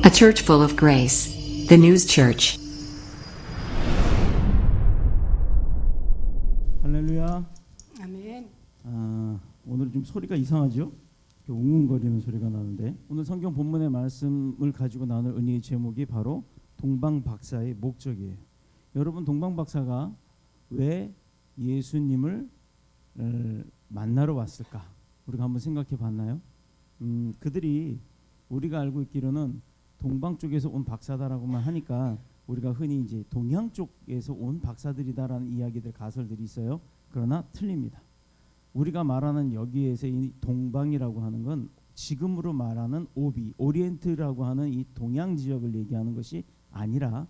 A church full of grace. The News Church. 할렐루야. 아멘. 오늘 좀 소리가 이상하죠? 웅웅거리는 소리가 나는데, 오늘 성경 본문의 말씀을 가지고 나눌 은혜의 제목이 바로 동방박사의 목적이에요. 여러분, 동방박사가 왜 예수님을 만나러 왔을까? 우리가 한번 생각해 봤나요? 그들이 우리가 알고 있기로는 동방 쪽에서 온 박사다라고만 하니까 우리가 흔히 이제 동양 쪽에서 온 박사들이다라는 이야기들, 가설들이 있어요. 그러나 틀립니다. 우리가 말하는 여기에서 이 동방이라고 하는 건 지금으로 말하는 오리엔트라고 하는 이 동양 지역을 얘기하는 것이 아니라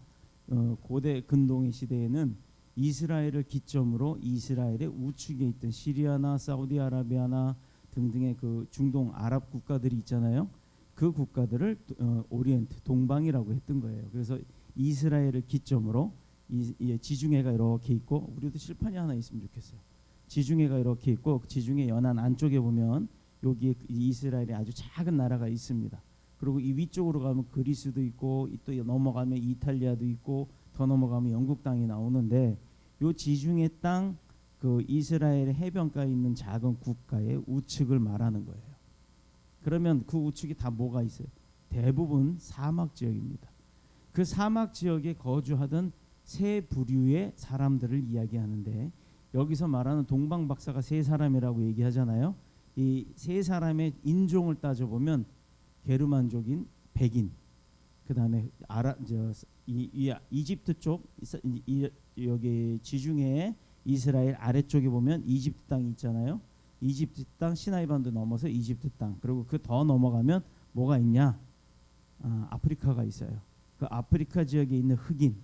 고대 근동의 시대에는 이스라엘을 기점으로 이스라엘의 우측에 있던 시리아나 사우디아라비아나 등등의 그 중동 아랍 국가들이 있잖아요. 그 국가들을 오리엔트, 동방이라고 했던 거예요. 그래서 이스라엘을 기점으로 지중해가 이렇게 있고, 우리도 칠판이 하나 있으면 좋겠어요. 지중해가 이렇게 있고, 지중해 연안 안쪽에 보면 여기에 이스라엘의 아주 작은 나라가 있습니다. 그리고 이 위쪽으로 가면 그리스도 있고, 또 넘어가면 이탈리아도 있고, 더 넘어가면 영국 땅이 나오는데, 요 지중해 땅, 그 이스라엘의 해변가에 있는 작은 국가의 우측을 말하는 거예요. 그러면 그 우측이 다 뭐가 있어요? 대부분 사막 지역입니다. 그 사막 지역에 거주하던 세 부류의 사람들을 이야기하는데, 여기서 말하는 동방박사가 세 사람이라고 얘기하잖아요. 이 세 사람의 인종을 따져보면 게르만족인 백인, 그 다음에 이집트 쪽, 여기 지중해의 이스라엘 아래쪽에 보면 이집트 땅이 있잖아요. 이집트 땅, 시나이반도 넘어서 이집트 땅, 그리고 그 더 넘어가면 뭐가 있냐? 아프리카가 있어요. 그 아프리카 지역에 있는 흑인,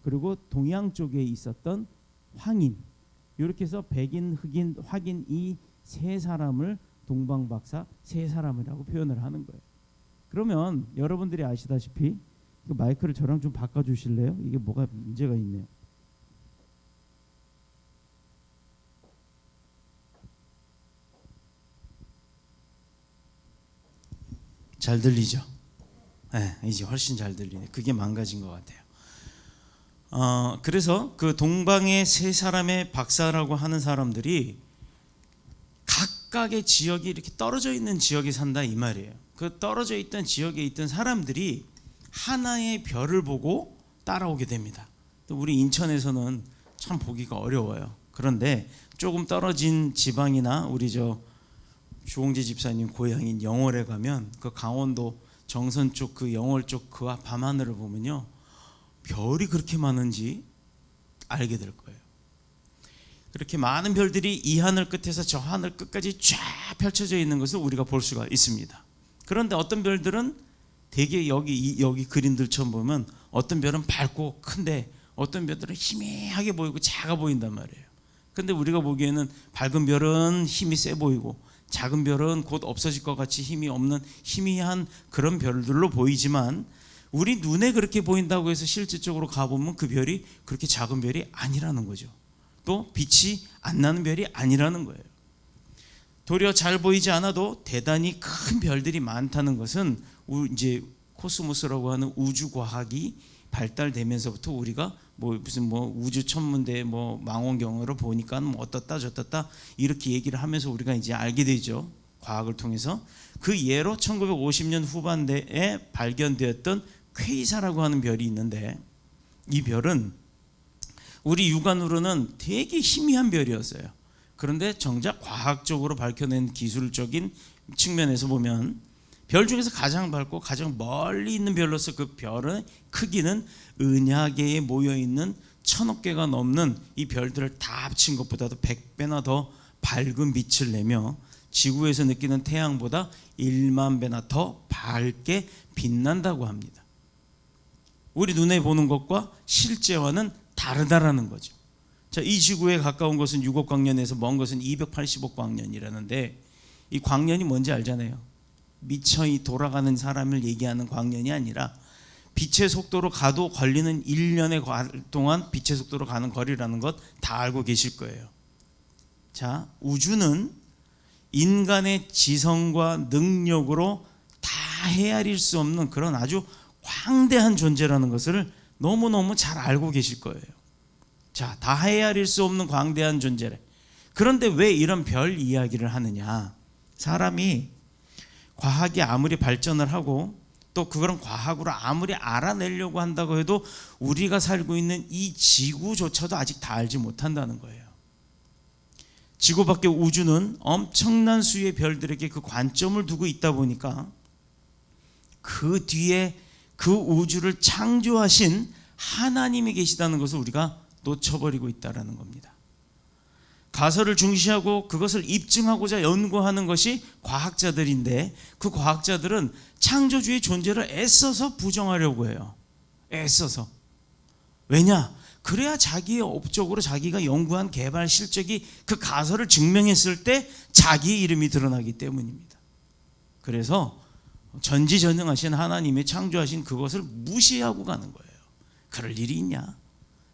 그리고 동양 쪽에 있었던 황인, 이렇게 해서 백인, 흑인, 화인, 이 세 사람을 동방박사 세 사람이라고 표현을 하는 거예요. 그러면 여러분들이 아시다시피, 그 마이크를 저랑 좀 바꿔주실래요? 이게 뭐가 문제가 있네요. 잘 들리죠? 네, 이제 훨씬 잘 들리네. 그게 망가진 것 같아요. 그래서 그 동방의 세 사람의 박사라고 하는 사람들이 각각의 지역이 이렇게 떨어져 있는 지역에 산다 이 말이에요. 그 떨어져 있던 지역에 있던 사람들이 하나의 별을 보고 따라오게 됩니다. 또 우리 인천에서는 참 보기가 어려워요. 그런데 조금 떨어진 지방이나 우리 주홍재 집사님 고향인 영월에 가면 그 강원도 정선 쪽, 그 영월 쪽 그 밤하늘을 보면요, 별이 그렇게 많은지 알게 될 거예요. 그렇게 많은 별들이 이 하늘 끝에서 저 하늘 끝까지 쫙 펼쳐져 있는 것을 우리가 볼 수가 있습니다. 그런데 어떤 별들은 되게 여기 그림들처럼 보면 어떤 별은 밝고 큰데 어떤 별들은 희미하게 보이고 작아 보인단 말이에요. 근데 우리가 보기에는 밝은 별은 힘이 세 보이고 작은 별은 곧 없어질 것 같이 힘이 없는 희미한 그런 별들로 보이지만, 우리 눈에 그렇게 보인다고 해서 실질적으로 가보면 그 별이 그렇게 작은 별이 아니라는 거죠. 또 빛이 안 나는 별이 아니라는 거예요. 도리어 잘 보이지 않아도 대단히 큰 별들이 많다는 것은 이제 코스모스라고 하는 우주과학이 발달되면서부터 우리가 무슨 우주 천문대 망원경으로 보니까 어떻다 저떻다 이렇게 얘기를 하면서 우리가 이제 알게 되죠. 과학을 통해서. 그 예로 1950년 후반대에 발견되었던 퀘이사라고 하는 별이 있는데, 이 별은 우리 육안으로는 되게 희미한 별이었어요. 그런데 정작 과학적으로 밝혀낸 기술적인 측면에서 보면 별 중에서 가장 밝고 가장 멀리 있는 별로서 그 별의 크기는 은하계에 모여있는 1000억 개가 넘는 이 별들을 다 합친 것보다도 100배나 더 밝은 빛을 내며 지구에서 느끼는 태양보다 1만 배나 더 밝게 빛난다고 합니다. 우리 눈에 보는 것과 실제와는 다르다라는 거죠. 자, 이 지구에 가까운 것은 6억 광년에서 먼 것은 280억 광년이라는데, 이 광년이 뭔지 알잖아요. 미쳐 돌아가는 사람을 얘기하는 광년이 아니라 빛의 속도로 가도 걸리는 1년의 동안 빛의 속도로 가는 거리라는 것 다 알고 계실 거예요. 자, 우주는 인간의 지성과 능력으로 다 헤아릴 수 없는 그런 아주 광대한 존재라는 것을 너무너무 잘 알고 계실 거예요. 자, 다 헤아릴 수 없는 광대한 존재래. 그런데 왜 이런 별 이야기를 하느냐? 사람이 과학이 아무리 발전을 하고 또 그런 과학으로 아무리 알아내려고 한다고 해도 우리가 살고 있는 이 지구조차도 아직 다 알지 못한다는 거예요. 지구 밖의 우주는 엄청난 수의 별들에게 그 관점을 두고 있다 보니까 그 뒤에 그 우주를 창조하신 하나님이 계시다는 것을 우리가 놓쳐버리고 있다는 겁니다. 가설을 중시하고 그것을 입증하고자 연구하는 것이 과학자들인데 그 과학자들은 창조주의 존재를 애써서 부정하려고 해요. 애써서. 왜냐? 그래야 자기의 업적으로 자기가 연구한 개발 실적이 그 가설을 증명했을 때 자기의 이름이 드러나기 때문입니다. 그래서 전지전능하신 하나님이 창조하신 그것을 무시하고 가는 거예요. 그럴 일이 있냐?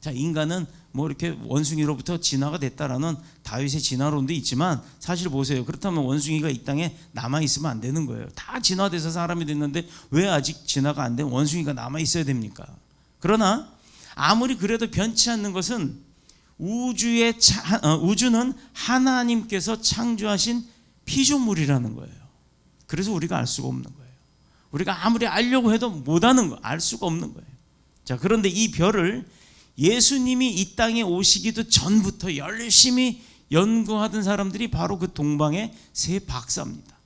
자, 인간은 뭐 이렇게 원숭이로부터 진화가 됐다라는 다윗의 진화론도 있지만 사실 보세요. 그렇다면 원숭이가 이 땅에 남아 있으면 안 되는 거예요. 다 진화돼서 사람이 됐는데 왜 아직 진화가 안 된 원숭이가 남아 있어야 됩니까? 그러나 아무리 그래도 변치 않는 것은 우주는 하나님께서 창조하신 피조물이라는 거예요. 그래서 우리가 알 수가 없는 거예요. 우리가 아무리 알려고 해도 못하는 거, 알 수가 없는 거예요. 자, 그런데 이 별을 예수님이 이 땅에 오시기도 전부터 열심히 연구하던 사람들이 바로 그 동방의 세 박사입니다.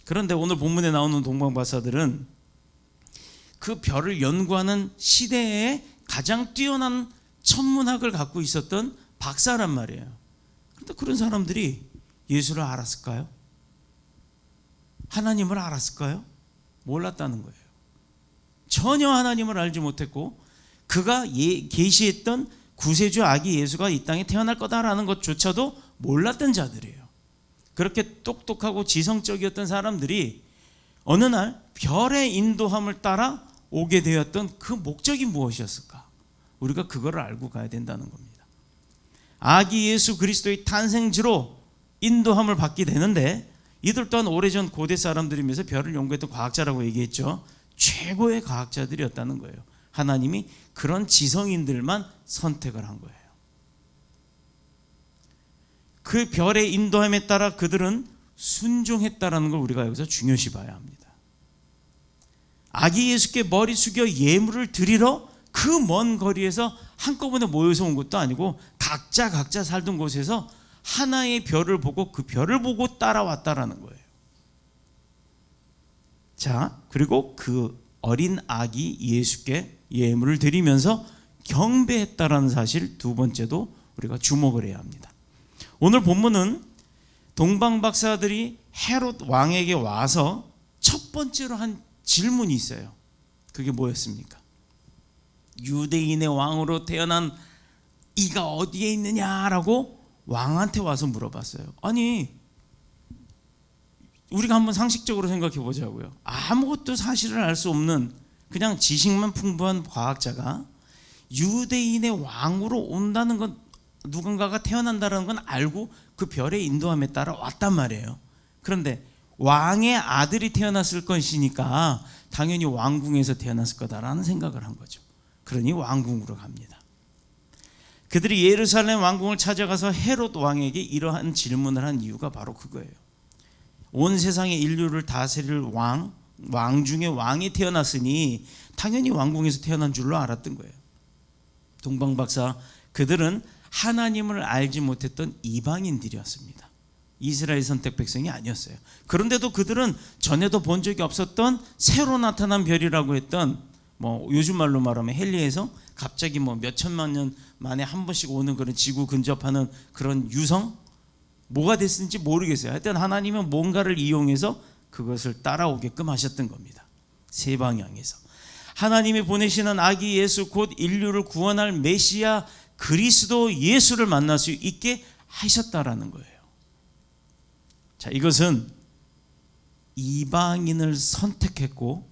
그런데 오늘 본문에 나오는 동방 박사들은 그 별을 연구하는 시대에 가장 뛰어난 천문학을 갖고 있었던 박사란 말이에요. 그런데 그런 사람들이 예수를 알았을까요? 하나님을 알았을까요? 몰랐다는 거예요. 전혀 하나님을 알지 못했고 그가 계시했던 구세주 아기 예수가 이 땅에 태어날 거다라는 것조차도 몰랐던 자들이에요. 그렇게 똑똑하고 지성적이었던 사람들이 어느 날 별의 인도함을 따라 오게 되었던 그 목적이 무엇이었을까? 우리가 그거를 알고 가야 된다는 겁니다. 아기 예수 그리스도의 탄생지로 인도함을 받게 되는데 이들 또한 오래전 고대 사람들이면서 별을 연구했던 과학자라고 얘기했죠. 최고의 과학자들이었다는 거예요. 하나님이 그런 지성인들만 선택을 한 거예요. 그 별의 인도함에 따라 그들은 순종했다라는 걸 우리가 여기서 중요시 봐야 합니다. 아기 예수께 머리 숙여 예물을 드리러 그 먼 거리에서 한꺼번에 모여서 온 것도 아니고 각자 살던 곳에서 하나의 별을 보고 그 별을 보고 따라왔다라는 거예요. 자, 그리고 그 어린 아기 예수께 예물을 드리면서 경배했다라는 사실 두 번째도 우리가 주목을 해야 합니다. 오늘 본문은 동방 박사들이 헤롯 왕에게 와서 첫 번째로 한 질문이 있어요. 그게 뭐였습니까? 유대인의 왕으로 태어난 이가 어디에 있느냐라고 왕한테 와서 물어봤어요. 아니, 우리가 한번 상식적으로 생각해 보자고요. 아무것도 사실을 알 수 없는 그냥 지식만 풍부한 과학자가 유대인의 왕으로 온다는 건, 누군가가 태어난다는 건 알고 그 별의 인도함에 따라 왔단 말이에요. 그런데 왕의 아들이 태어났을 것이니까 당연히 왕궁에서 태어났을 거다라는 생각을 한 거죠. 그러니 왕궁으로 갑니다. 그들이 예루살렘 왕궁을 찾아가서 헤롯 왕에게 이러한 질문을 한 이유가 바로 그거예요. 온 세상의 인류를 다스릴 왕 중에 왕이 태어났으니 당연히 왕궁에서 태어난 줄로 알았던 거예요. 동방박사 그들은 하나님을 알지 못했던 이방인들이었습니다. 이스라엘 선택 백성이 아니었어요. 그런데도 그들은 전에도 본 적이 없었던 새로 나타난 별이라고 했던 요즘 말로 말하면 헬리에서 갑자기 몇 천만 년 만에 한 번씩 오는 그런 지구 근접하는 그런 유성, 뭐가 됐는지 모르겠어요. 하여튼 하나님은 뭔가를 이용해서 그것을 따라오게끔 하셨던 겁니다. 세 방향에서 하나님이 보내시는 아기 예수, 곧 인류를 구원할 메시아 그리스도 예수를 만날 수 있게 하셨다라는 거예요. 자, 이것은 이방인을 선택했고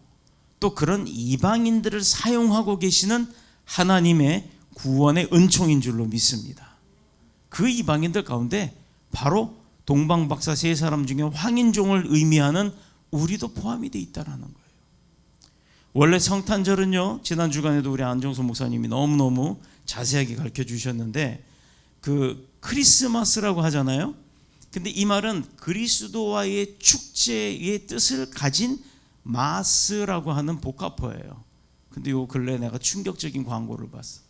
또 그런 이방인들을 사용하고 계시는 하나님의 구원의 은총인 줄로 믿습니다. 그 이방인들 가운데 바로 동방박사 세 사람 중에 황인종을 의미하는 우리도 포함이 돼 있다라는 거예요. 원래 성탄절은요, 지난 주간에도 우리 안정수 목사님이 너무너무 자세하게 가르쳐 주셨는데 그 크리스마스라고 하잖아요. 근데 이 말은 그리스도와의 축제의 뜻을 가진 마스라고 하는 복합어예요. 근데 요 근래 내가 충격적인 광고를 봤어.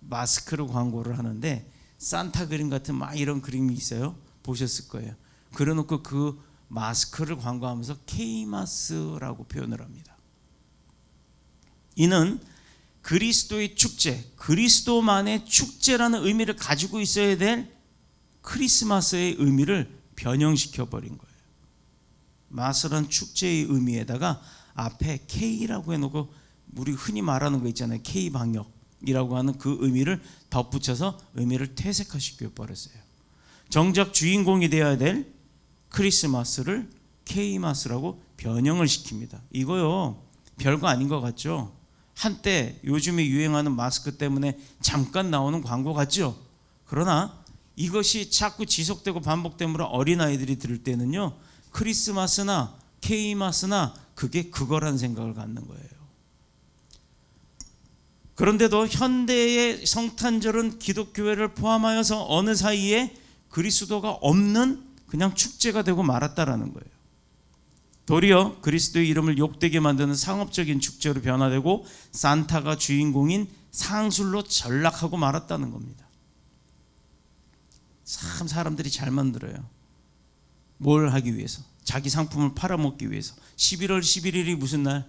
마스크로 광고를 하는데 산타 그림 같은 막 이런 그림이 있어요. 보셨을 거예요. 그래놓고 그 마스크를 광고하면서 K마스라고 표현을 합니다. 이는 그리스도의 축제, 그리스도만의 축제라는 의미를 가지고 있어야 될 크리스마스의 의미를 변형시켜 버린 거예요. 마스란 축제의 의미에다가 앞에 K라고 해놓고 우리 흔히 말하는 거 있잖아요. K방역이라고 하는 그 의미를 덧붙여서 의미를 퇴색화시켜 버렸어요. 정작 주인공이 되어야 될 크리스마스를 K마스라고 변형을 시킵니다. 이거요, 별거 아닌 것 같죠? 한때 요즘에 유행하는 마스크 때문에 잠깐 나오는 광고 같죠? 그러나 이것이 자꾸 지속되고 반복되므로 어린아이들이 들을 때는요, 크리스마스나 K마스나 그게 그거란 생각을 갖는 거예요. 그런데도 현대의 성탄절은 기독교회를 포함하여서 어느 사이에 그리스도가 없는 그냥 축제가 되고 말았다라는 거예요. 도리어 그리스도의 이름을 욕되게 만드는 상업적인 축제로 변화되고 산타가 주인공인 상술로 전락하고 말았다는 겁니다. 참 사람들이 잘 만들어요. 뭘 하기 위해서? 자기 상품을 팔아먹기 위해서. 11월 11일이 무슨 날?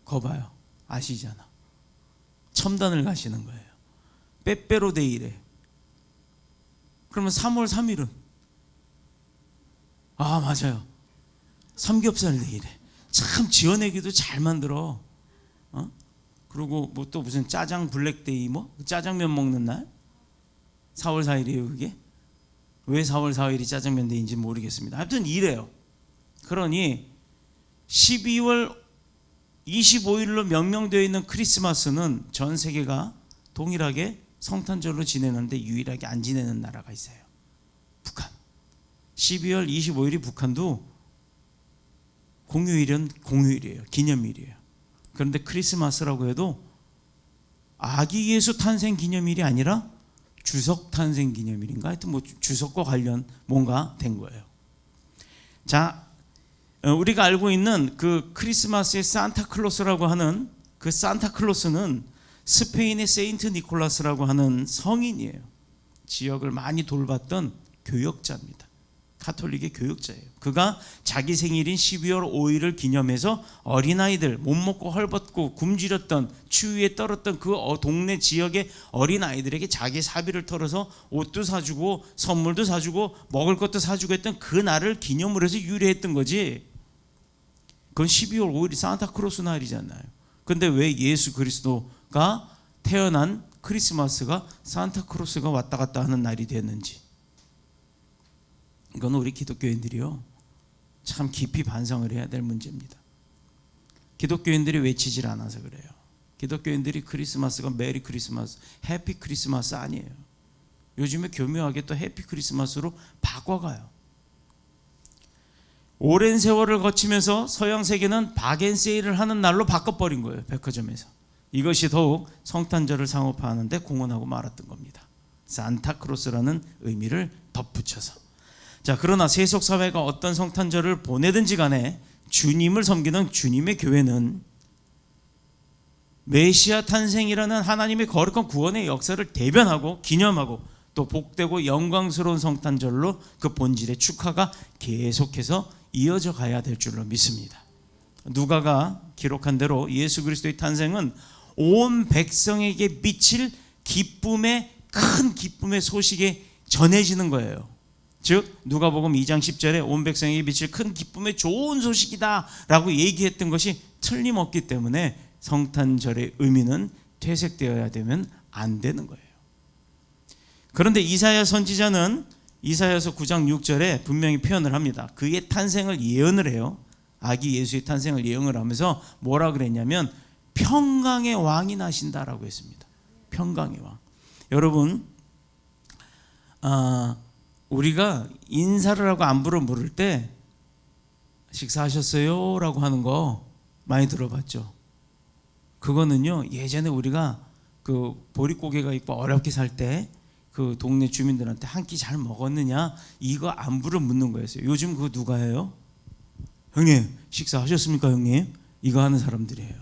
거 봐요. 아시잖아. 첨단을 가시는 거예요. 빼빼로데이래. 그러면 3월 3일은? 아, 맞아요. 삼겹살 데이래. 참 지어내기도 잘 만들어. 그리고 뭐 또 무슨 짜장 블랙데이, 뭐 짜장면 먹는 날? 4월 4일이에요 그게? 왜 4월 4일이 짜장면 데이인지 모르겠습니다. 하여튼 이래요. 그러니 12월 25일로 명명되어 있는 크리스마스는 전 세계가 동일하게 성탄절로 지내는데 유일하게 안 지내는 나라가 있어요. 북한. 12월 25일이 북한도 공휴일은 공휴일이에요. 기념일이에요. 그런데 크리스마스라고 해도 아기 예수 탄생 기념일이 아니라 주석 탄생 기념일인가? 하여튼 뭐 주석과 관련 뭔가 된 거예요. 자, 우리가 알고 있는 그 크리스마스의 산타클로스라고 하는 그 산타클로스는 스페인의 세인트 니콜라스라고 하는 성인이에요. 지역을 많이 돌봤던 교역자입니다. 가톨릭의 교역자예요. 그가 자기 생일인 12월 5일을 기념해서 어린아이들, 못 먹고 헐벗고 굶주렸던 추위에 떨었던 그 동네 지역의 어린아이들에게 자기 사비를 털어서 옷도 사주고 선물도 사주고 먹을 것도 사주고 했던 그 날을 기념을 해서 유래했던 거지. 그건 12월 5일이 산타크로스 날이잖아요. 근데 왜 예수 그리스도가 태어난 크리스마스가 산타크로스가 왔다 갔다 하는 날이 됐는지, 이건 우리 기독교인들이요 참 깊이 반성을 해야 될 문제입니다. 기독교인들이 외치질 않아서 그래요. 기독교인들이 크리스마스가 메리 크리스마스, 해피 크리스마스 아니에요. 요즘에 교묘하게 또 해피 크리스마스로 바꿔가요. 오랜 세월을 거치면서 서양 세계는 박앤세일을 하는 날로 바꿔버린 거예요. 백화점에서. 이것이 더욱 성탄절을 상업화하는데 공헌하고 말았던 겁니다. 산타크로스라는 의미를 덧붙여서. 자, 그러나 세속사회가 어떤 성탄절을 보내든지 간에 주님을 섬기는 주님의 교회는 메시아 탄생이라는 하나님의 거룩한 구원의 역사를 대변하고 기념하고 또 복되고 영광스러운 성탄절로 그 본질의 축하가 계속해서 이어져 가야 될 줄로 믿습니다. 누가가 기록한 대로 예수 그리스도의 탄생은 온 백성에게 미칠 기쁨의 큰 기쁨의 소식이 전해지는 거예요. 즉 누가복음 2장 10절에 온 백성에게 미칠 큰 기쁨의 좋은 소식이다 라고 얘기했던 것이 틀림없기 때문에 성탄절의 의미는 퇴색되어야 되면 안 되는 거예요. 그런데 이사야 선지자는 이사야서 9장 6절에 분명히 표현을 합니다. 그의 탄생을 예언을 해요. 아기 예수의 탄생을 예언을 하면서 뭐라 그랬냐면 평강의 왕이 나신다라고 했습니다. 평강의 왕. 여러분, 우리가 인사를 하고 안부를 물을 때 식사하셨어요? 라고 하는 거 많이 들어봤죠. 그거는요, 예전에 우리가 그 보릿고개가 있고 어렵게 살 때 그 동네 주민들한테 한 끼 잘 먹었느냐 이거 안부를 묻는 거였어요. 요즘 그거 누가 해요? 형님 식사하셨습니까 형님? 이거 하는 사람들이에요.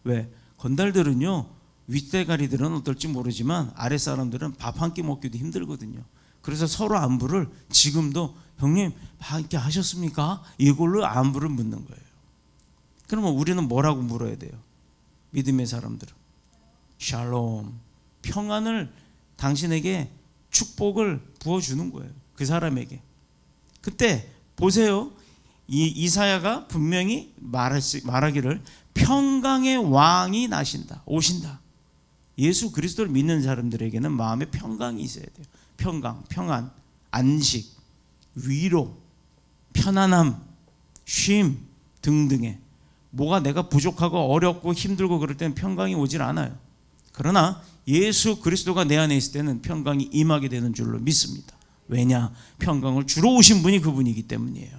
왜? 건달들은요, 윗대가리들은 어떨지 모르지만 아랫사람들은 밥 한 끼 먹기도 힘들거든요. 그래서 서로 안부를 지금도 형님 한 끼 하셨습니까? 이걸로 안부를 묻는 거예요. 그러면 우리는 뭐라고 물어야 돼요? 믿음의 사람들은 샬롬, 평안을, 당신에게 축복을 부어주는 거예요. 그 사람에게. 그때 보세요, 이 이사야가 분명히 말하기를 평강의 왕이 나신다, 오신다. 예수 그리스도를 믿는 사람들에게는 마음에 평강이 있어야 돼요. 평강, 평안, 안식, 위로, 편안함, 쉼 등등의, 뭐가 내가 부족하고 어렵고 힘들고 그럴 때는 평강이 오질 않아요. 그러나 예수 그리스도가 내 안에 있을 때는 평강이 임하게 되는 줄로 믿습니다. 왜냐? 평강을 주러 오신 분이 그분이기 때문이에요.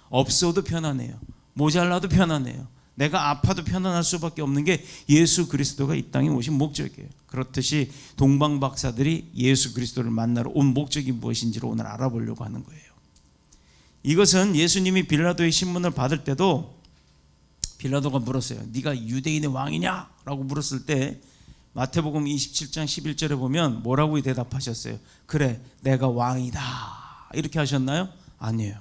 없어도 편안해요. 모자라도 편안해요. 내가 아파도 편안할 수밖에 없는 게 예수 그리스도가 이 땅에 오신 목적이에요. 그렇듯이 동방 박사들이 예수 그리스도를 만나러 온 목적이 무엇인지를 오늘 알아보려고 하는 거예요. 이것은 예수님이 빌라도의 신문을 받을 때도 빌라도가 물었어요. 네가 유대인의 왕이냐? 라고 물었을 때 마태복음 27장 11절에 보면 뭐라고 대답하셨어요? 그래, 내가 왕이다. 이렇게 하셨나요? 아니에요.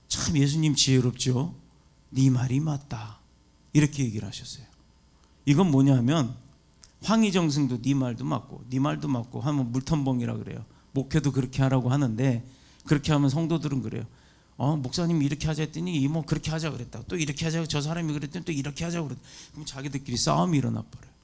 참 예수님 지혜롭죠. 네 말이 맞다. 이렇게 얘기를 하셨어요. 이건 뭐냐면 황희정승도 네 말도 맞고 네 말도 맞고 하면 물텀벙이라 그래요. 목회도 그렇게 하라고 하는데 그렇게 하면 성도들은 그래요. 목사님이 이렇게 하자 했더니 이모 그렇게 하자 그랬다. 또 이렇게 하자, 저 사람이 그랬더니 또 이렇게 하자 그랬다. 그럼 자기들끼리 싸움이 일어나 버려요.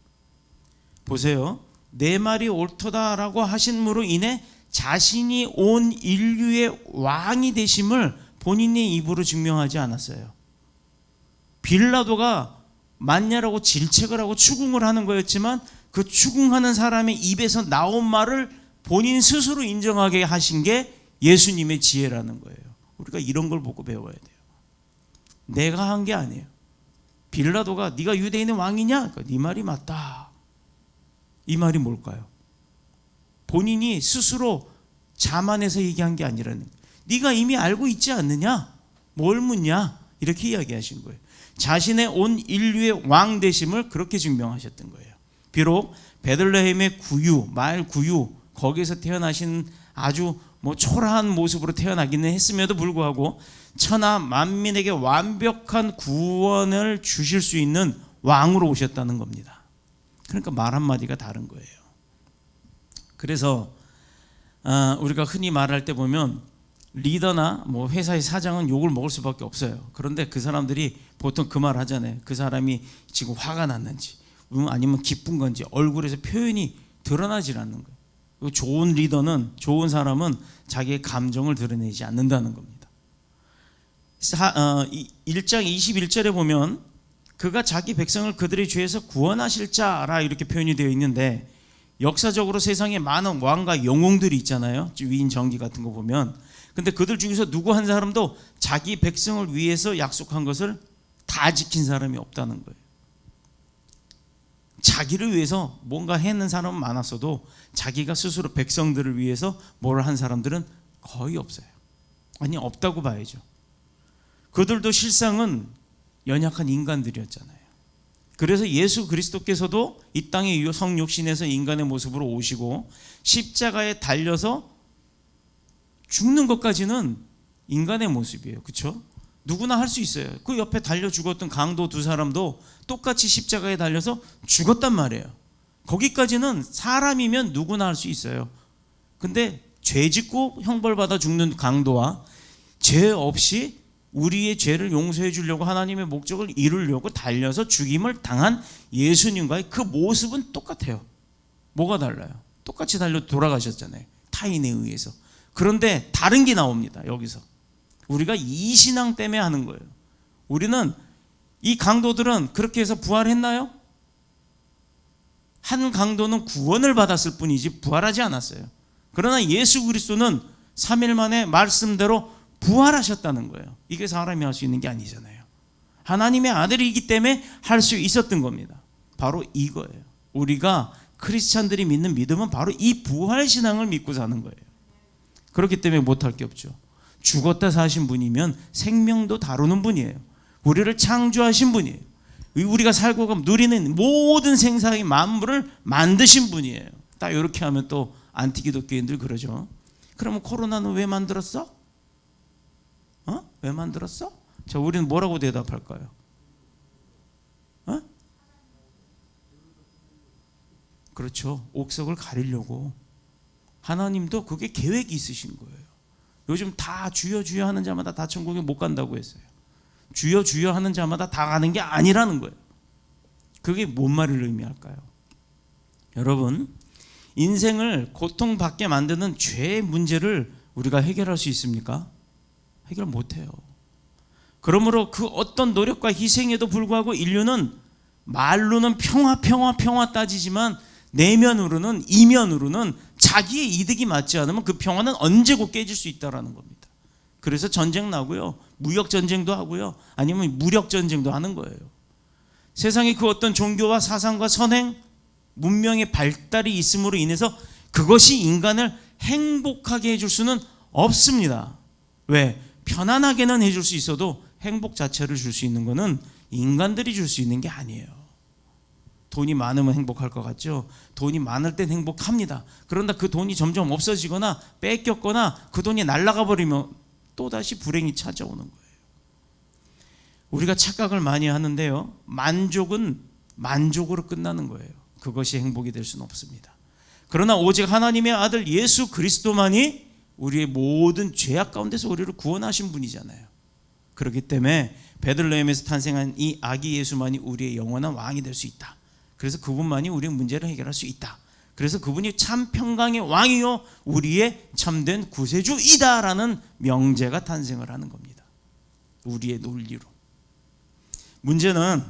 보세요. 내 말이 옳다라고 하심으로 인해 자신이 온 인류의 왕이 되심을 본인의 입으로 증명하지 않았어요. 빌라도가 맞냐라고 질책을 하고 추궁을 하는 거였지만 그 추궁하는 사람의 입에서 나온 말을 본인 스스로 인정하게 하신 게 예수님의 지혜라는 거예요. 우리가 이런 걸 보고 배워야 돼요. 내가 한 게 아니에요. 빌라도가 네가 유대인의 왕이냐? 그러니까 네 말이 맞다. 이 말이 뭘까요? 본인이 스스로 자만해서 얘기한 게 아니라는 거예요. 네가 이미 알고 있지 않느냐? 뭘 묻냐? 이렇게 이야기하신 거예요. 자신의 온 인류의 왕 되심을 그렇게 증명하셨던 거예요. 비록 베들레헴의 구유, 마을 구유, 거기에서 태어나신 아주 초라한 모습으로 태어나기는 했음에도 불구하고 천하 만민에게 완벽한 구원을 주실 수 있는 왕으로 오셨다는 겁니다. 그러니까 말 한마디가 다른 거예요. 그래서 우리가 흔히 말할 때 보면 리더나 회사의 사장은 욕을 먹을 수밖에 없어요. 그런데 그 사람들이 보통 그 말 하잖아요. 그 사람이 지금 화가 났는지 아니면 기쁜 건지 얼굴에서 표현이 드러나질 않는 거예요. 좋은 리더는, 좋은 사람은 자기의 감정을 드러내지 않는다는 겁니다. 1장 21절에 보면 그가 자기 백성을 그들의 죄에서 구원하실 자라 이렇게 표현이 되어 있는데, 역사적으로 세상에 많은 왕과 영웅들이 있잖아요. 위인 정기 같은 거 보면. 근데 그들 중에서 누구 한 사람도 자기 백성을 위해서 약속한 것을 다 지킨 사람이 없다는 거예요. 자기를 위해서 뭔가 해낸 사람은 많았어도 자기가 스스로 백성들을 위해서 뭘 한 사람들은 거의 없어요. 아니, 없다고 봐야죠. 그들도 실상은 연약한 인간들이었잖아요. 그래서 예수 그리스도께서도 이 땅에 성육신에서 인간의 모습으로 오시고 십자가에 달려서 죽는 것까지는 인간의 모습이에요. 그렇죠? 누구나 할 수 있어요. 그 옆에 달려 죽었던 강도 두 사람도 똑같이 십자가에 달려서 죽었단 말이에요. 거기까지는 사람이면 누구나 할 수 있어요. 근데 죄 짓고 형벌받아 죽는 강도와 죄 없이 우리의 죄를 용서해 주려고 하나님의 목적을 이루려고 달려서 죽임을 당한 예수님과의 그 모습은 똑같아요. 뭐가 달라요? 똑같이 달려 돌아가셨잖아요. 타인에 의해서. 그런데 다른 게 나옵니다. 여기서 우리가 이 신앙 때문에 하는 거예요. 우리는 이 강도들은 그렇게 해서 부활했나요? 한 강도는 구원을 받았을 뿐이지 부활하지 않았어요. 그러나 예수 그리스도는 3일 만에 말씀대로 부활하셨다는 거예요. 이게 사람이 할 수 있는 게 아니잖아요. 하나님의 아들이기 때문에 할 수 있었던 겁니다. 바로 이거예요. 우리가 크리스찬들이 믿는 믿음은 바로 이 부활신앙을 믿고 사는 거예요. 그렇기 때문에 못할 게 없죠. 죽었다 사신 분이면 생명도 다루는 분이에요. 우리를 창조하신 분이에요. 우리가 살고 누리는 모든 생사의 만물을 만드신 분이에요. 딱 이렇게 하면 또 안티기독교인들 그러죠. 그러면 코로나는 왜 만들었어? 왜 만들었어? 자, 우리는 뭐라고 대답할까요? 그렇죠. 옥석을 가리려고. 하나님도 그게 계획이 있으신 거예요. 요즘 다 주여 주여 하는 자마다 다 천국에 못 간다고 했어요. 주여 주여 하는 자마다 다 가는 게 아니라는 거예요. 그게 뭔 말을 의미할까요? 여러분, 인생을 고통받게 만드는 죄의 문제를 우리가 해결할 수 있습니까? 해결 못해요. 그러므로 그 어떤 노력과 희생에도 불구하고 인류는 말로는 평화 따지지만 내면으로는, 이면으로는 자기의 이득이 맞지 않으면 그 평화는 언제고 깨질 수 있다는 겁니다. 그래서 전쟁 나고요, 무역 전쟁도 하고요, 아니면 무력 전쟁도 하는 거예요. 세상에 그 어떤 종교와 사상과 선행, 문명의 발달이 있음으로 인해서 그것이 인간을 행복하게 해줄 수는 없습니다. 왜? 편안하게는 해줄 수 있어도 행복 자체를 줄 수 있는 것은 인간들이 줄 수 있는 게 아니에요. 돈이 많으면 행복할 것 같죠? 돈이 많을 땐 행복합니다. 그런데 그 돈이 점점 없어지거나 뺏겼거나 그 돈이 날아가 버리면 또다시 불행이 찾아오는 거예요. 우리가 착각을 많이 하는데요, 만족은 만족으로 끝나는 거예요. 그것이 행복이 될 수는 없습니다. 그러나 오직 하나님의 아들 예수 그리스도만이 우리의 모든 죄악 가운데서 우리를 구원하신 분이잖아요. 그렇기 때문에 베들레헴에서 탄생한 이 아기 예수만이 우리의 영원한 왕이 될 수 있다. 그래서 그분만이 우리의 문제를 해결할 수 있다. 그래서 그분이 참 평강의 왕이요 우리의 참된 구세주이다라는 명제가 탄생을 하는 겁니다. 우리의 논리로. 문제는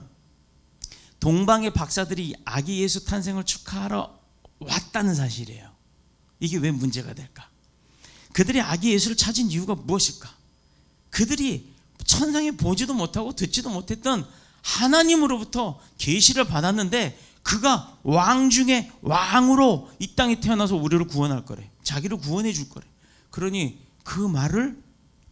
동방의 박사들이 아기 예수 탄생을 축하하러 왔다는 사실이에요. 이게 왜 문제가 될까? 그들이 아기 예수를 찾은 이유가 무엇일까? 그들이 천상에 보지도 못하고 듣지도 못했던 하나님으로부터 계시를 받았는데 그가 왕 중에 왕으로 이 땅에 태어나서 우리를 구원할 거래. 자기를 구원해 줄 거래. 그러니 그 말을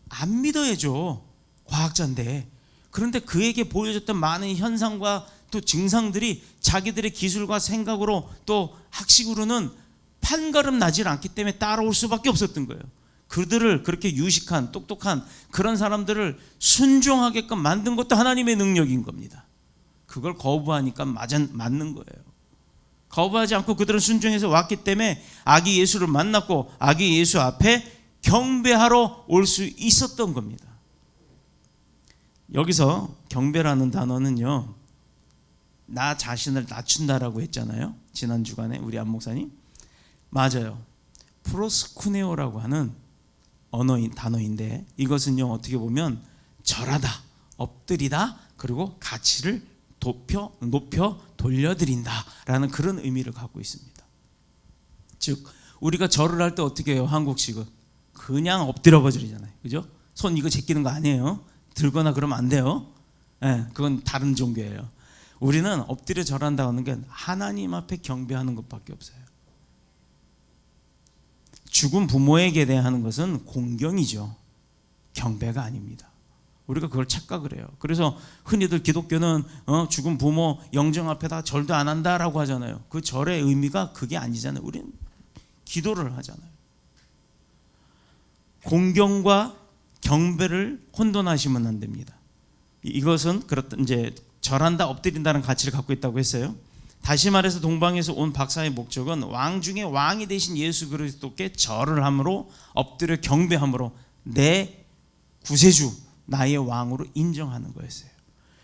안 믿어야죠. 과학자인데. 그런데 그에게 보여줬던 많은 현상과 또 증상들이 자기들의 기술과 생각으로 또 학식으로는 판가름 나질 않기 때문에 따라올 수밖에 없었던 거예요. 그들을 그렇게 유식한 똑똑한 그런 사람들을 순종하게끔 만든 것도 하나님의 능력인 겁니다. 그걸 거부하니까 맞는 거예요. 거부하지 않고 그들은 순종해서 왔기 때문에 아기 예수를 만났고 아기 예수 앞에 경배하러 올 수 있었던 겁니다. 여기서 경배라는 단어는요, 나 자신을 낮춘다라고 했잖아요. 지난 주간에 우리 안 목사님. 맞아요. 프로스쿠네오라고 하는 단어인데 이것은요 어떻게 보면 절하다, 엎드리다, 그리고 가치를 높여 돌려드린다라는 그런 의미를 갖고 있습니다. 즉 우리가 절을 할 때 어떻게 해요? 한국식은 그냥 엎드려 버리잖아요. 그죠? 손 이거 제끼는 거 아니에요. 들거나 그러면 안 돼요. 그건 다른 종교예요. 우리는 엎드려 절한다고 하는 게 하나님 앞에 경배하는 것밖에 없어요. 죽은 부모에게 대하는 것은 공경이죠. 경배가 아닙니다. 우리가 그걸 착각을 해요. 그래서 흔히들 기독교는 죽은 부모 영정 앞에다 절도 안 한다라고 하잖아요. 그 절의 의미가 그게 아니잖아요. 우리는 기도를 하잖아요. 공경과 경배를 혼돈하시면 안 됩니다. 이것은 그렇다 이제 절한다, 엎드린다는 가치를 갖고 있다고 했어요. 다시 말해서 동방에서 온 박사의 목적은 왕 중에 왕이 되신 예수 그리스도께 절을 함으로 엎드려 경배함으로 내 구세주, 나의 왕으로 인정하는 거였어요.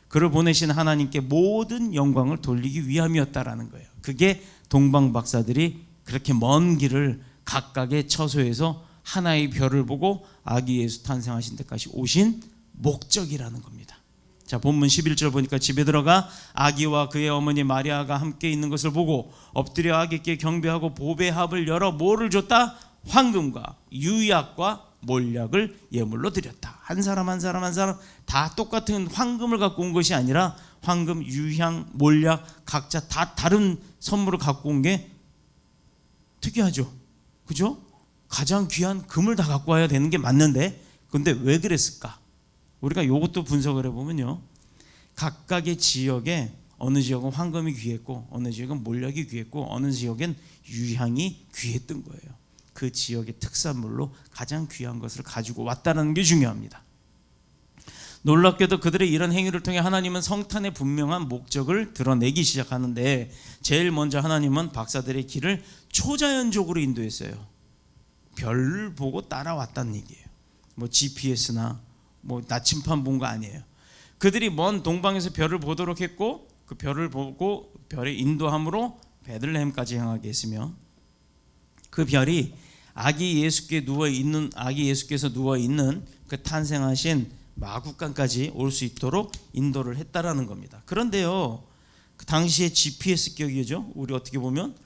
그를 보내신 하나님께 모든 영광을 돌리기 위함이었다라는 거예요. 그게 동방 박사들이 그렇게 먼 길을 각각의 처소에서 하나의 별을 보고 아기 예수 탄생하신 데까지 오신 목적이라는 겁니다. 자, 본문 11절 보니까 집에 들어가 아기와 그의 어머니 마리아가 함께 있는 것을 보고 엎드려 아기께 경배하고 보배합을 열어 뭐를 줬다? 황금과 유약과 몰약을 예물로 드렸다. 한 사람 한 사람 한 사람 다 똑같은 황금을 갖고 온 것이 아니라 황금, 유향, 몰약 각자 다 다른 선물을 갖고 온 게 특이하죠. 그죠? 가장 귀한 금을 다 갖고 와야 되는 게 맞는데 근데 왜 그랬을까? 우리가 이것도 분석을 해보면요, 각각의 지역에 어느 지역은 황금이 귀했고 어느 지역은 몰약이 귀했고 어느 지역엔 유향이 귀했던 거예요. 그 지역의 특산물로 가장 귀한 것을 가지고 왔다는 게 중요합니다. 놀랍게도 그들의 이런 행위를 통해 하나님은 성탄의 분명한 목적을 드러내기 시작하는데 제일 먼저 하나님은 박사들의 길을 초자연적으로 인도했어요. 별을 보고 따라왔다는 얘기예요. 뭐 GPS나 뭐 나침판 본 거 아니에요. 그들이 먼 동방에서 별을 보도록 했고 그 별을 보고 별의 인도함으로 베들레헴까지 향하게 했으며 그 별이 아기 예수께서 누워 있는 그 탄생하신 마구간까지 올 수 있도록 인도를 했다라는 겁니다. 그런데요, 그 당시의 GPS 기억이죠. 우리 어떻게 보면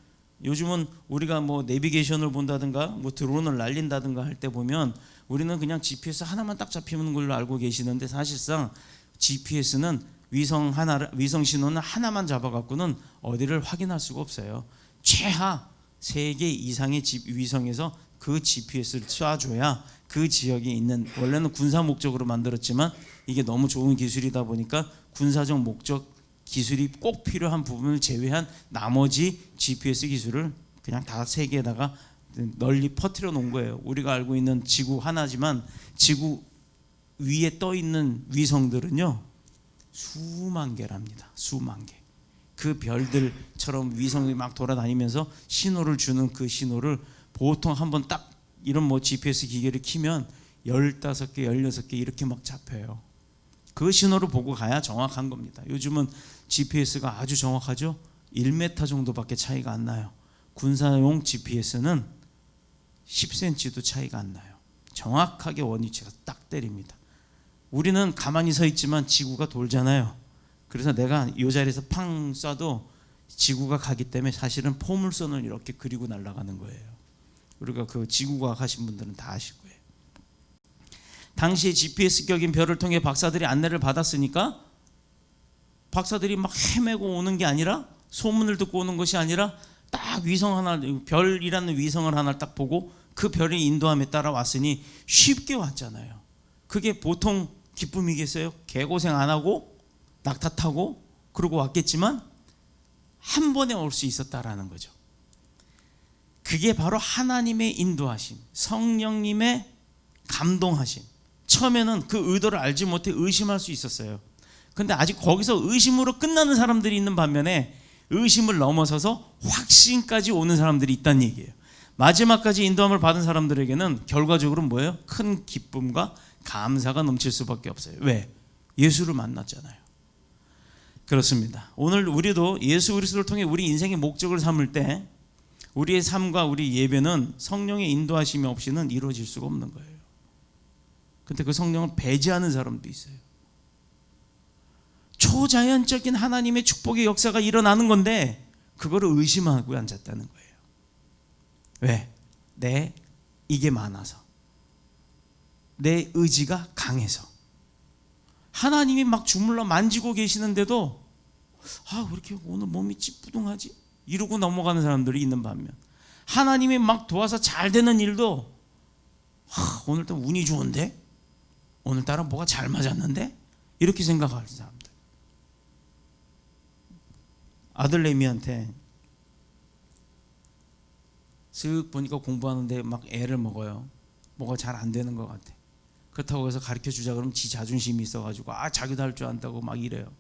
요즘은 우리가 뭐 내비게이션을 본다든가 뭐 드론을 날린다든가 할 때 보면 우리는 그냥 GPS 하나만 딱 잡히는 걸로 알고 계시는데 사실상 GPS는 위성 신호는 하나만 잡아갖고는 어디를 확인할 수가 없어요. 최하 3개 이상의 위성에서 그 GPS를 쏴줘야 그 지역에 있는, 원래는 군사 목적으로 만들었지만 이게 너무 좋은 기술이다 보니까 군사적 목적 기술이 꼭 필요한 부분을 제외한 나머지 GPS 기술을 그냥 다 세계에다가 널리 퍼뜨려 놓은 거예요. 우리가 알고 있는 지구 하나지만 지구 위에 떠 있는 위성들은요 수만 개랍니다. 수만 개. 그 별들처럼 위성이 막 돌아다니면서 신호를 주는 그 신호를 보통 한번 딱 이런 뭐 GPS 기계를 키면 15개, 16개 이렇게 막 잡혀요. 그 신호를 보고 가야 정확한 겁니다. 요즘은 GPS가 아주 정확하죠. 1m 정도밖에 차이가 안 나요. 군사용 GPS는 10cm도 차이가 안 나요. 정확하게 원위치가 딱 때립니다. 우리는 가만히 서 있지만 지구가 돌잖아요. 그래서 내가 이 자리에서 팡 쏴도 지구가 가기 때문에 사실은 포물선을 이렇게 그리고 날아가는 거예요. 우리가 그 지구과학 하신 분들은 다 아실 거예요. 당시에 GPS 격인 별을 통해 박사들이 안내를 받았으니까 박사들이 막 헤매고 오는 게 아니라, 소문을 듣고 오는 것이 아니라 딱 위성 하나, 별이라는 위성을 하나 딱 보고 그 별의 인도함에 따라 왔으니 쉽게 왔잖아요. 그게 보통 기쁨이겠어요? 개고생 안 하고 낙타 타고 그러고 왔겠지만 한 번에 올 수 있었다라는 거죠. 그게 바로 하나님의 인도하심, 성령님의 감동하심. 처음에는 그 의도를 알지 못해 의심할 수 있었어요. 근데 아직 거기서 의심으로 끝나는 사람들이 있는 반면에 의심을 넘어서서 확신까지 오는 사람들이 있다는 얘기예요. 마지막까지 인도함을 받은 사람들에게는 결과적으로 뭐예요? 큰 기쁨과 감사가 넘칠 수밖에 없어요. 왜? 예수를 만났잖아요. 그렇습니다. 오늘 우리도 예수 그리스도를 통해 우리 인생의 목적을 삼을 때 우리의 삶과 우리 예배는 성령의 인도하심이 없이는 이루어질 수가 없는 거예요. 근데 그 성령을 배제하는 사람도 있어요. 초자연적인 하나님의 축복의 역사가 일어나는 건데 그거를 의심하고 앉았다는 거예요. 왜? 이게 많아서, 내 의지가 강해서. 하나님이 막 주물러 만지고 계시는데도 왜 이렇게 오늘 몸이 찌뿌둥하지? 이러고 넘어가는 사람들이 있는 반면, 하나님이 막 도와서 잘 되는 일도 오늘따라 운이 좋은데? 오늘따라 뭐가 잘 맞았는데? 이렇게 생각하는 사람들. 아들 레미한테 쓱 보니까 공부하는데 막 애를 먹어요. 뭐가 잘 안 되는 것 같아. 그렇다고 해서 가르쳐 주자 그러면 지 자존심이 있어가지고 자기도 할 줄 안다고 막 이래요.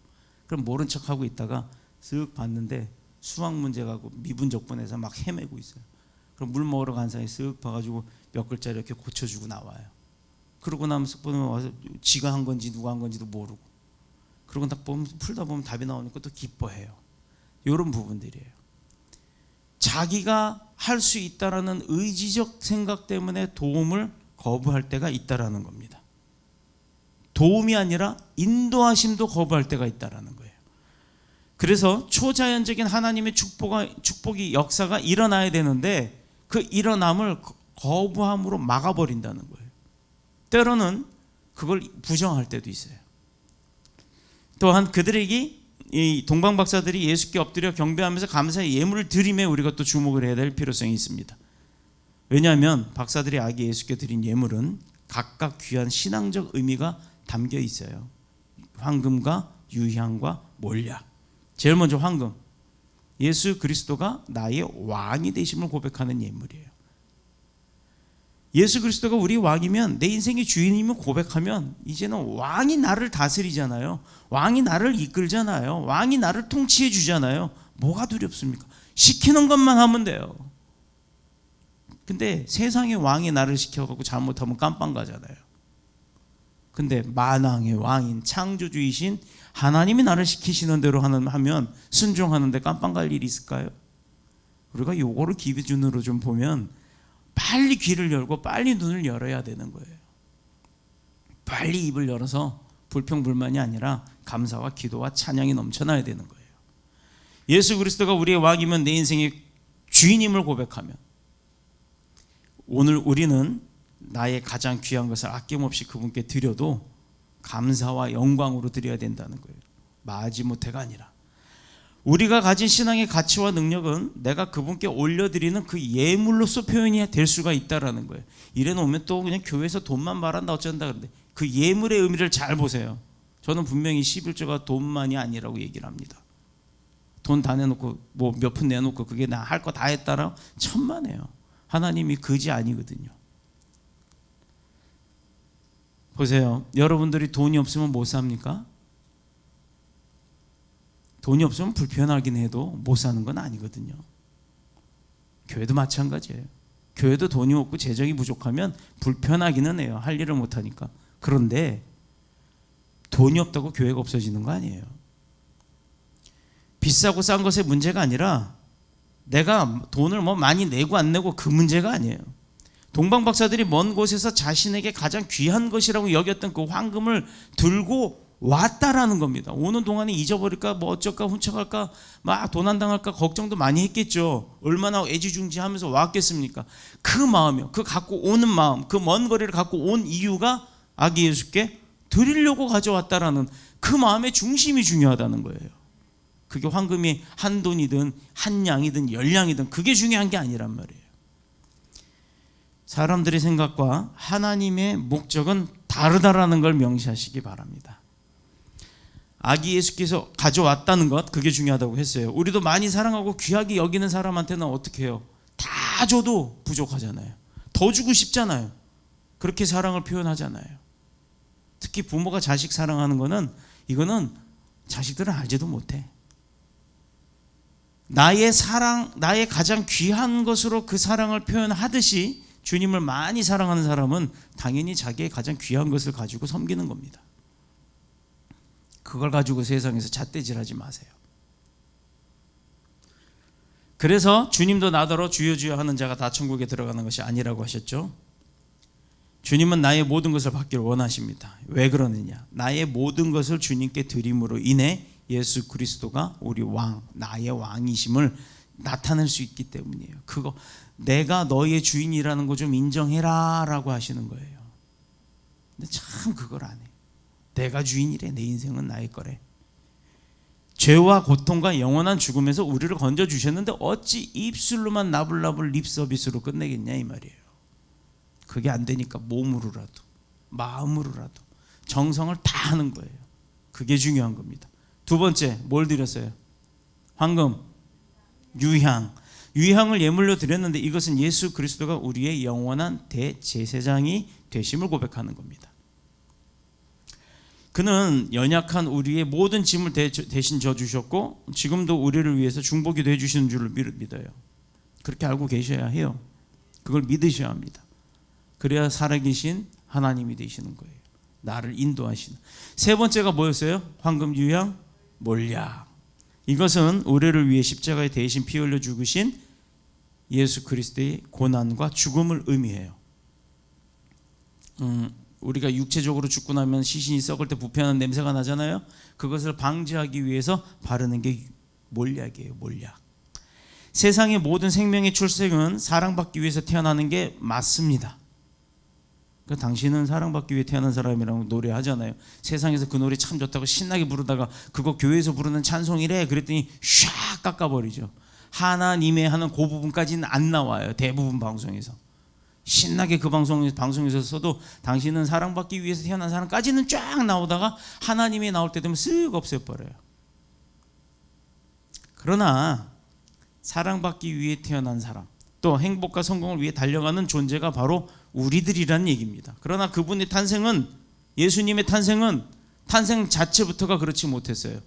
그럼 모른 척하고 있다가 쓱 봤는데 수학 문제 가고 미분적분해서 막 헤매고 있어요. 그럼 물 먹으러 간 사이에 쓱 봐가지고 몇 글자 이렇게 고쳐주고 나와요. 그러고 나면 쓱 보면 와서 지가 한 건지 누가 한 건지도 모르고, 그러고 딱 보면 풀다 보면 답이 나오니까 또 기뻐해요. 이런 부분들이에요. 자기가 할 수 있다라는 의지적 생각 때문에 도움을 거부할 때가 있다라는 겁니다. 도움이 아니라 인도하심도 거부할 때가 있다라는 거예요. 그래서 초자연적인 하나님의 축복이 역사가 일어나야 되는데 그 일어남을 거부함으로 막아버린다는 거예요. 때로는 그걸 부정할 때도 있어요. 또한 그들에게 이 동방 박사들이 예수께 엎드려 경배하면서 감사의 예물을 드림에 우리가 또 주목을 해야 될 필요성이 있습니다. 왜냐하면 박사들이 아기 예수께 드린 예물은 각각 귀한 신앙적 의미가 담겨 있어요. 황금과 유향과 몰약. 제일 먼저 황금. 예수 그리스도가 나의 왕이 되심을 고백하는 예물이에요. 예수 그리스도가 우리 왕이면, 내 인생의 주인임을 고백하면 이제는 왕이 나를 다스리잖아요. 왕이 나를 이끌잖아요. 왕이 나를 통치해 주잖아요. 뭐가 두렵습니까? 시키는 것만 하면 돼요. 근데 세상의 왕이 나를 시켜갖고 잘못하면 깜빵 가잖아요. 근데 만왕의 왕인 창조주이신 하나님이 나를 시키시는 대로 하면 순종하는데 깜빵 갈 일이 있을까요? 우리가 요거를 기준으로 좀 보면 빨리 귀를 열고 빨리 눈을 열어야 되는 거예요. 빨리 입을 열어서 불평불만이 아니라 감사와 기도와 찬양이 넘쳐나야 되는 거예요. 예수 그리스도가 우리의 왕이면, 내 인생의 주인임을 고백하면, 오늘 우리는 나의 가장 귀한 것을 아낌없이 그분께 드려도 감사와 영광으로 드려야 된다는 거예요. 마지못해가 아니라. 우리가 가진 신앙의 가치와 능력은 내가 그분께 올려드리는 그 예물로서 표현이 될 수가 있다라는 거예요. 이래 놓으면 또 그냥 교회에서 돈만 말한다 어쩐다 그러는데, 그 예물의 의미를 잘 보세요. 저는 분명히 11조가 돈만이 아니라고 얘기를 합니다. 돈 다 내놓고 뭐 몇 푼 내놓고 그게 나 할 거 다 했다라 천만에요. 하나님이 그지 아니거든요. 보세요. 여러분들이 돈이 없으면 못 삽니까? 돈이 없으면 불편하긴 해도 못 사는 건 아니거든요. 교회도 마찬가지예요. 교회도 돈이 없고 재정이 부족하면 불편하기는 해요. 할 일을 못하니까. 그런데 돈이 없다고 교회가 없어지는 거 아니에요. 비싸고 싼 것의 문제가 아니라 내가 돈을 뭐 많이 내고 안 내고 그 문제가 아니에요. 동방 박사들이 먼 곳에서 자신에게 가장 귀한 것이라고 여겼던 그 황금을 들고 왔다라는 겁니다. 오는 동안에 잊어버릴까 뭐 어쩔까 훔쳐갈까 막 도난당할까 걱정도 많이 했겠죠. 얼마나 애지중지하면서 왔겠습니까? 그 마음이요. 그 갖고 오는 마음, 그 먼 거리를 갖고 온 이유가 아기 예수께 드리려고 가져왔다라는 그 마음의 중심이 중요하다는 거예요. 그게 황금이 한 돈이든 한 양이든 열 양이든 그게 중요한 게 아니란 말이에요. 사람들의 생각과 하나님의 목적은 다르다라는 걸 명시하시기 바랍니다. 아기 예수께서 가져왔다는 것, 그게 중요하다고 했어요. 우리도 많이 사랑하고 귀하게 여기는 사람한테는 어떻게 해요? 다 줘도 부족하잖아요. 더 주고 싶잖아요. 그렇게 사랑을 표현하잖아요. 특히 부모가 자식 사랑하는 거는, 이거는 자식들은 알지도 못해. 나의 사랑, 나의 가장 귀한 것으로 그 사랑을 표현하듯이 주님을 많이 사랑하는 사람은 당연히 자기의 가장 귀한 것을 가지고 섬기는 겁니다. 그걸 가지고 세상에서 잣대질하지 마세요. 그래서 주님도 나더러 주여 주여 하는 자가 다 천국에 들어가는 것이 아니라고 하셨죠. 주님은 나의 모든 것을 받기를 원하십니다. 왜 그러느냐? 나의 모든 것을 주님께 드림으로 인해 예수 그리스도가 우리 왕, 나의 왕이심을 나타낼 수 있기 때문이에요. 그거 내가 너의 주인이라는 거 좀 인정해라 라고 하시는 거예요. 근데 참 그걸 안 해. 내가 주인이래. 내 인생은 나의 거래. 죄와 고통과 영원한 죽음에서 우리를 건져주셨는데 어찌 입술로만 나불나불 립서비스로 끝내겠냐 이 말이에요. 그게 안 되니까 몸으로라도 마음으로라도 정성을 다 하는 거예요. 그게 중요한 겁니다. 두 번째, 뭘 드렸어요? 황금, 유향. 유향을 예물로 드렸는데 이것은 예수 그리스도가 우리의 영원한 대제사장이 되심을 고백하는 겁니다. 그는 연약한 우리의 모든 짐을 대신 져주셨고 지금도 우리를 위해서 중보기도 해주시는 줄을 믿어요. 그렇게 알고 계셔야 해요. 그걸 믿으셔야 합니다. 그래야 살아계신 하나님이 되시는 거예요. 나를 인도하시는. 세 번째가 뭐였어요? 황금, 유향, 몰약. 이것은 우리를 위해 십자가에 대신 피 흘려 죽으신 예수 그리스도의 고난과 죽음을 의미해요. 우리가 육체적으로 죽고 나면 시신이 썩을 때 부패하는 냄새가 나잖아요. 그것을 방지하기 위해서 바르는 게 몰약이에요. 몰약. 세상의 모든 생명의 출생은 사랑받기 위해서 태어나는 게 맞습니다. 그 당신은 사랑받기 위해 태어난 사람이라고 노래하잖아요. 세상에서 그 노래 참 좋다고 신나게 부르다가 그거 교회에서 부르는 찬송이래 그랬더니 샥 깎아버리죠. 하나님의 하는 그 부분까지는 안 나와요. 대부분 방송에서 신나게 그 방송에서 써도 당신은 사랑받기 위해서 태어난 사람까지는 쫙 나오다가 하나님이 나올 때 되면 쓱 없애버려요. 그러나 사랑받기 위해 태어난 사람, 또 행복과 성공을 위해 달려가는 존재가 바로 우리들이란 얘기입니다. 그러나 그분의 탄생은, 예수님의 탄생은 탄생 자체부터가 그렇지 못했어요.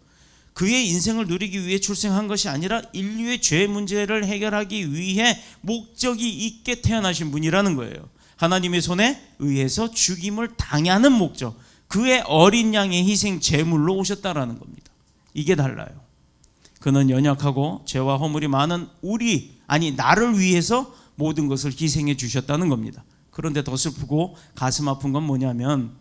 그의 인생을 누리기 위해 출생한 것이 아니라 인류의 죄 문제를 해결하기 위해 목적이 있게 태어나신 분이라는 거예요. 하나님의 손에 의해서 죽임을 당하는 목적, 그의 어린 양의 희생 제물로 오셨다라는 겁니다. 이게 달라요. 그는 연약하고 죄와 허물이 많은 나를 위해서 모든 것을 희생해 주셨다는 겁니다. 그런데 더 슬프고 가슴 아픈 건 뭐냐면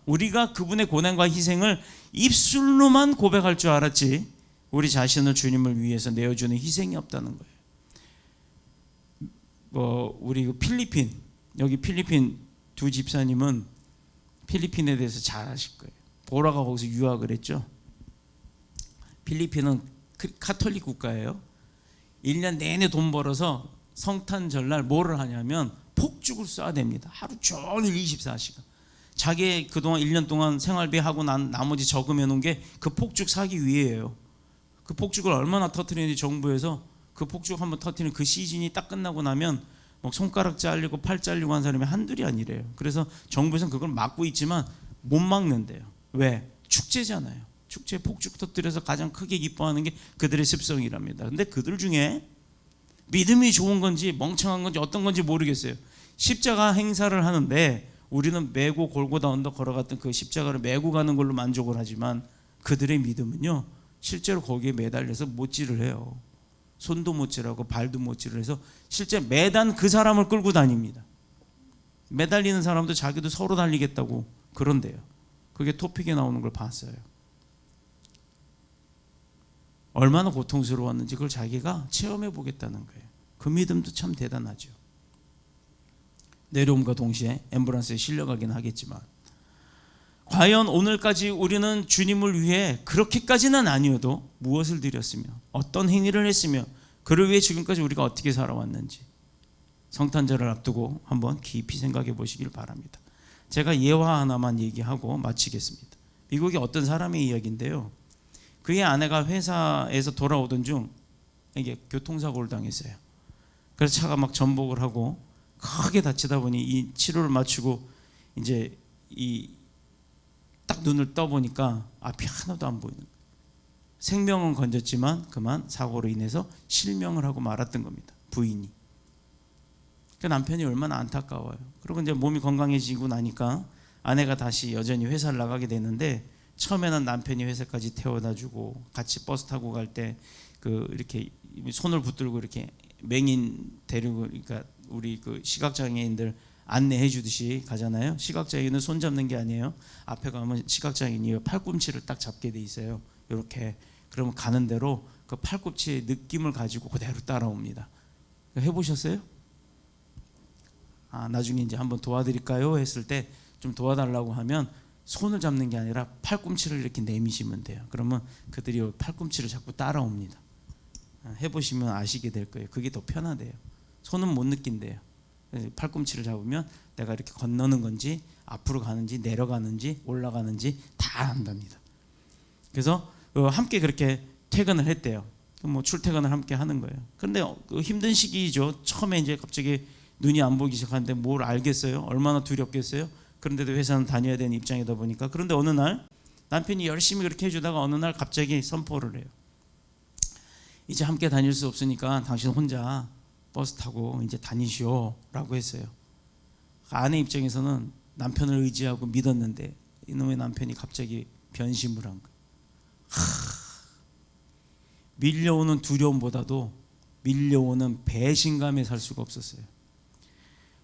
우리가 그분의 고난과 희생을 입술로만 고백할 줄 알았지 우리 자신을 주님을 위해서 내어주는 희생이 없다는 거예요. 우리 여기 필리핀 두 집사님은 필리핀에 대해서 잘 아실 거예요. 보라가 거기서 유학을 했죠. 필리핀은 카톨릭 국가예요. 1년 내내 돈 벌어서 성탄절날 뭐를 하냐면 폭죽을 쏴댑니다. 하루 종일 24시간. 자기 그동안 1년 동안 생활비 하고 나머지 저금해 놓은 게 그 폭죽 사기 위해예요. 그 폭죽을 얼마나 터뜨리는지 정부에서 그 폭죽 한번 터뜨리는 그 시즌이 딱 끝나고 나면 막 손가락 잘리고 팔 잘리고 한 사람이 한둘이 아니래요. 그래서 정부에서는 그걸 막고 있지만 못 막는데요. 왜? 축제잖아요. 축제에 폭죽 터뜨려서 가장 크게 기뻐하는 게 그들의 습성이랍니다. 근데 그들 중에 믿음이 좋은 건지 멍청한 건지 어떤 건지 모르겠어요. 십자가 행사를 하는데 우리는 메고 골고다 언덕 걸어갔던 그 십자가를 메고 가는 걸로 만족을 하지만 그들의 믿음은요, 실제로 거기에 매달려서 못질을 해요. 손도 못질하고 발도 못질을 해서 실제 매단 그 사람을 끌고 다닙니다. 매달리는 사람도 자기도 서로 달리겠다고 그런데요. 그게 토픽에 나오는 걸 봤어요. 얼마나 고통스러웠는지 그걸 자기가 체험해 보겠다는 거예요. 그 믿음도 참 대단하죠. 내려옴과 동시에 앰뷸런스에 실려가긴 하겠지만, 과연 오늘까지 우리는 주님을 위해 그렇게까지는 아니어도 무엇을 드렸으며 어떤 행위를 했으며 그를 위해 지금까지 우리가 어떻게 살아왔는지 성탄절을 앞두고 한번 깊이 생각해 보시길 바랍니다. 제가 예화 하나만 얘기하고 마치겠습니다. 미국의 어떤 사람의 이야기인데요, 그의 아내가 회사에서 돌아오던 중 이게 교통사고를 당했어요. 그래서 차가 막 전복을 하고 크게 다치다 보니 이 치료를 마치고 이제 딱 눈을 떠보니까 앞이 하나도 안 보이는 거예요. 생명은 건졌지만 그만 사고로 인해서 실명을 하고 말았던 겁니다. 부인이. 그 남편이 얼마나 안타까워요. 그리고 이제 몸이 건강해지고 나니까 아내가 다시 여전히 회사를 나가게 되는데, 처음에는 남편이 회사까지 태워다주고 같이 버스 타고 갈 때 이렇게 손을 붙들고 이렇게 맹인 데리고, 그러니까 우리 그 시각장애인들 안내해 주듯이 가잖아요. 시각장애인은 손 잡는 게 아니에요. 앞에 가면 시각장애인이 팔꿈치를 딱 잡게 돼 있어요. 이렇게. 그러면 가는 대로 그 팔꿈치의 느낌을 가지고 그대로 따라옵니다. 해보셨어요? 나중에 이제 한번 도와드릴까요? 했을 때 좀 도와달라고 하면 손을 잡는 게 아니라 팔꿈치를 이렇게 내미시면 돼요. 그러면 그들이 팔꿈치를 자꾸 따라옵니다. 해보시면 아시게 될 거예요. 그게 더 편하대요. 손은 못 느낀대요. 팔꿈치를 잡으면 내가 이렇게 건너는 건지 앞으로 가는지 내려가는지 올라가는지 다 안답니다. 그래서 함께 그렇게 퇴근을 했대요. 뭐 출퇴근을 함께 하는 거예요. 그런데 힘든 시기죠. 처음에 이제 갑자기 눈이 안 보이기 시작하는데 뭘 알겠어요? 얼마나 두렵겠어요? 그런데도 회사는 다녀야 되는 입장이다 보니까. 그런데 어느 날 남편이 열심히 그렇게 해주다가 어느 날 갑자기 선포를 해요. 이제 함께 다닐 수 없으니까 당신 혼자 버스 타고 이제 다니시오 라고 했어요. 아내 입장에서는 남편을 의지하고 믿었는데 이놈의 남편이 갑자기 변심을 한 거예요. 밀려오는 두려움보다도 밀려오는 배신감에 살 수가 없었어요.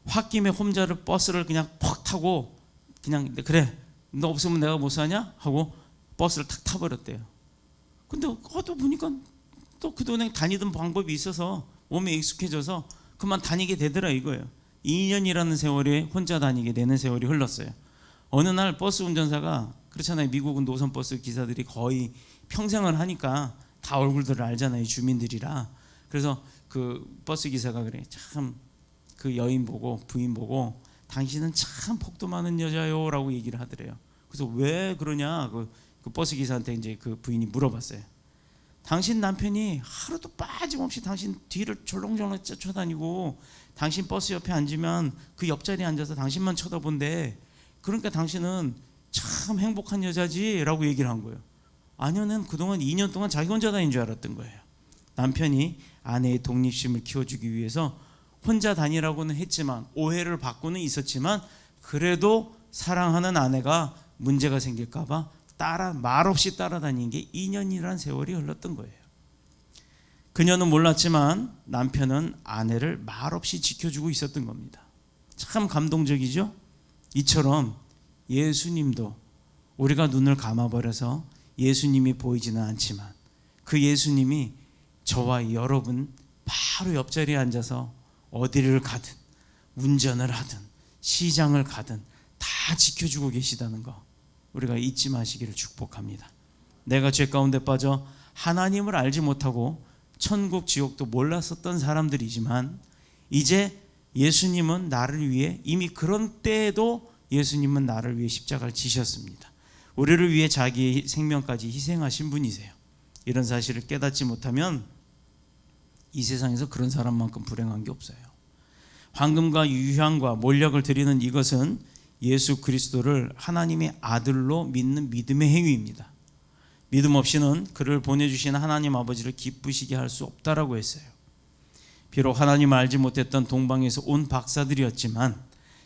홧김에 혼자를 버스를 그냥 퍽 타고 그냥 그래 너 없으면 내가 못 사냐 하고 버스를 탁 타버렸대요. 근데 또 보니까 또 그동안 다니던 방법이 있어서 몸에 익숙해져서 그만 다니게 되더라 이거예요. 2년이라는 세월이 혼자 다니게 되는 세월이 흘렀어요. 어느 날 버스 운전사가, 그렇잖아요, 미국은 노선버스 기사들이 거의 평생을 하니까 다 얼굴들을 알잖아요, 주민들이라. 그래서 그 버스 기사가 그래, 참 그 여인 보고, 부인 보고, 당신은 참 복도 많은 여자요 라고 얘기를 하더래요. 그래서 왜 그러냐, 그 버스 기사한테 이제 그 부인이 물어봤어요. 당신 남편이 하루도 빠짐없이 당신 뒤를 졸렁졸렁 쫓아다니고, 당신 버스 옆에 앉으면 그 옆자리에 앉아서 당신만 쳐다본대. 그러니까 당신은 참 행복한 여자지 라고 얘기를 한 거예요. 아내는 그동안 2년 동안 자기 혼자 다닌 줄 알았던 거예요. 남편이 아내의 독립심을 키워주기 위해서 혼자 다니라고는 했지만, 오해를 받고는 있었지만, 그래도 사랑하는 아내가 문제가 생길까 봐 말없이 따라다닌 게 2년이라는 세월이 흘렀던 거예요. 그녀는 몰랐지만 남편은 아내를 말없이 지켜주고 있었던 겁니다. 참 감동적이죠? 이처럼 예수님도 우리가 눈을 감아버려서 예수님이 보이지는 않지만, 그 예수님이 저와 여러분 바로 옆자리에 앉아서 어디를 가든, 운전을 하든, 시장을 가든 다 지켜주고 계시다는 거 우리가 잊지 마시기를 축복합니다. 내가 죄 가운데 빠져 하나님을 알지 못하고 천국 지옥도 몰랐었던 사람들이지만, 이제 예수님은 나를 위해, 이미 그런 때에도 예수님은 나를 위해 십자가를 지셨습니다. 우리를 위해 자기의 생명까지 희생하신 분이세요. 이런 사실을 깨닫지 못하면 이 세상에서 그런 사람만큼 불행한 게 없어요. 황금과 유향과 몰약을 드리는 이것은 예수 그리스도를 하나님의 아들로 믿는 믿음의 행위입니다. 믿음 없이는 그를 보내주신 하나님 아버지를 기쁘시게 할 수 없다라고 했어요. 비록 하나님을 알지 못했던 동방에서 온 박사들이었지만,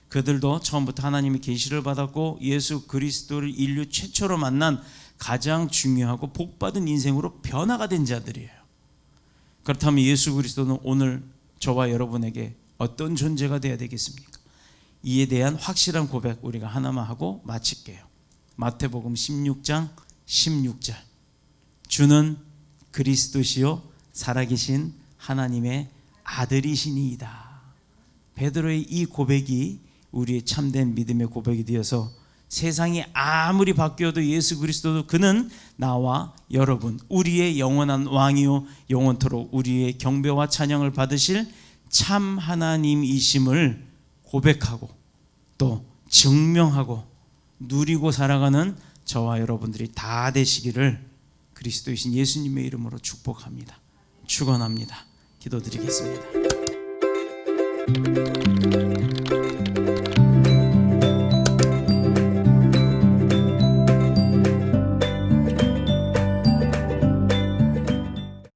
그들도 처음부터 하나님의 계시를 받았고 예수 그리스도를 인류 최초로 만난 가장 중요하고 복받은 인생으로 변화가 된 자들이에요. 그렇다면 예수 그리스도는 오늘 저와 여러분에게 어떤 존재가 되어야 되겠습니까? 이에 대한 확실한 고백 우리가 하나만 하고 마칠게요. 마태복음 16장 16절, 주는 그리스도시요 살아계신 하나님의 아들이시니이다. 베드로의 이 고백이 우리의 참된 믿음의 고백이 되어서 세상이 아무리 바뀌어도 예수 그리스도도 그는 나와 여러분, 우리의 영원한 왕이요 영원토록 우리의 경배와 찬양을 받으실 참 하나님이심을 고백하고 또 증명하고 누리고 살아가는 저와 여러분들이 다 되시기를 그리스도이신 예수님의 이름으로 축복합니다. 축원합니다. 기도드리겠습니다.